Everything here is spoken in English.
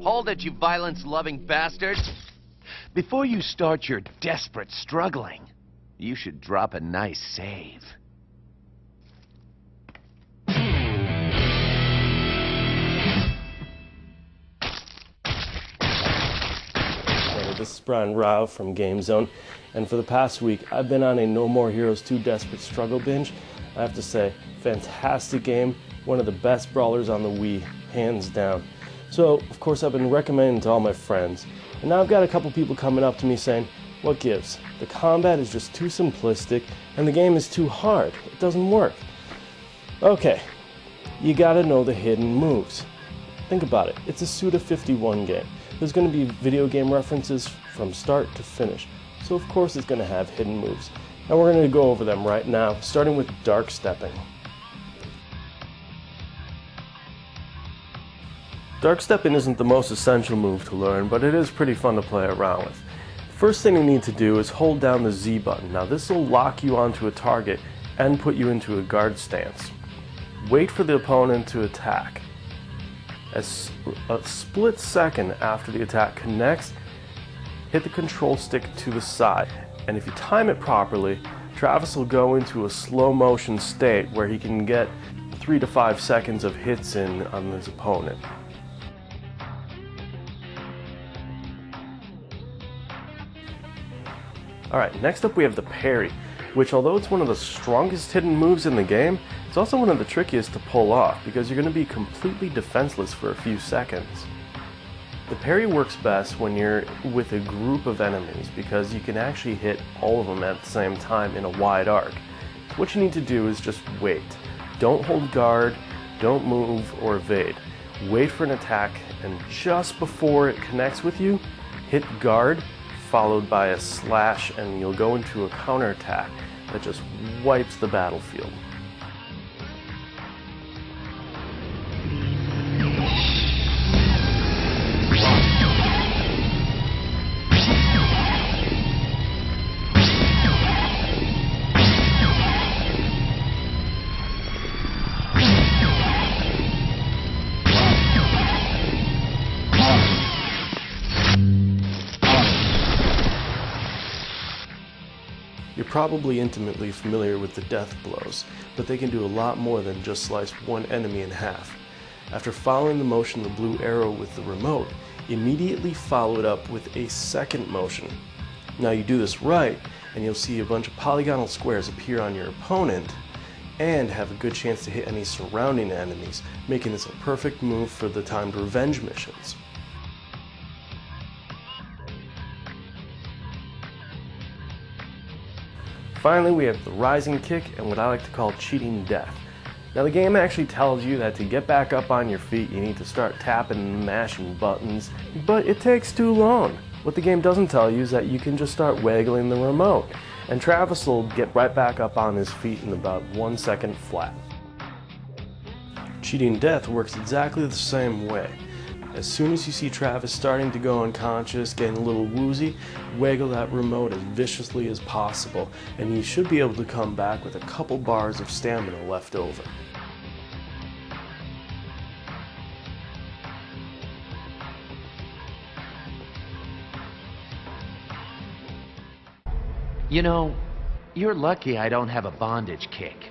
Hold it, you violence-loving bastard! Before you start your desperate struggling, you should drop a nice save. This is Brian Rao from GameZone, and for the past week I've been on a No More Heroes 2 Desperate Struggle binge. I have to say, fantastic game, one of the best brawlers on the Wii, hands down. So, of course, I've been recommending it to all my friends, and now I've got a couple people coming up to me saying, what gives? The combat is just too simplistic, and the game is too hard. It doesn't work. Okay, you gotta know the hidden moves. Think about it, it's a Suda 51 game. There's going to be video game references from start to finish, so of course it's going to have hidden moves. And we're going to go over them right now, starting with Dark Stepping. Dark Stepping isn't the most essential move to learn, but it is pretty fun to play around with. First thing you need to do is hold down the Z button. Now this will lock you onto a target and put you into a guard stance. Wait for the opponent to attack. As a split second after the attack connects, hit the control stick to the side, and if you time it properly, Travis will go into a slow motion state where he can get 3 to 5 seconds of hits in on his opponent. Alright, next up we have the parry, which although it's one of the strongest hidden moves in the game, it's also one of the trickiest to pull off because you're going to be completely defenseless for a few seconds. The parry works best when you're with a group of enemies because you can actually hit all of them at the same time in a wide arc. What you need to do is just wait. Don't hold guard, don't move or evade. Wait for an attack, and just before it connects with you, hit guard followed by a slash, and you'll go into a counterattack that just wipes the battlefield. You're probably intimately familiar with the death blows, but they can do a lot more than just slice one enemy in half. After following the motion of the blue arrow with the remote, immediately follow it up with a second motion. Now you do this right, and you'll see a bunch of polygonal squares appear on your opponent, and have a good chance to hit any surrounding enemies, making this a perfect move for the timed revenge missions. Finally, we have the rising kick and what I like to call cheating death. Now the game actually tells you that to get back up on your feet you need to start tapping and mashing buttons, but it takes too long. What the game doesn't tell you is that you can just start waggling the remote, and Travis will get right back up on his feet in about 1 second flat. Cheating death works exactly the same way. As soon as you see Travis starting to go unconscious, getting a little woozy, waggle that remote as viciously as possible, and you should be able to come back with a couple bars of stamina left over. You know, you're lucky I don't have a bondage kick.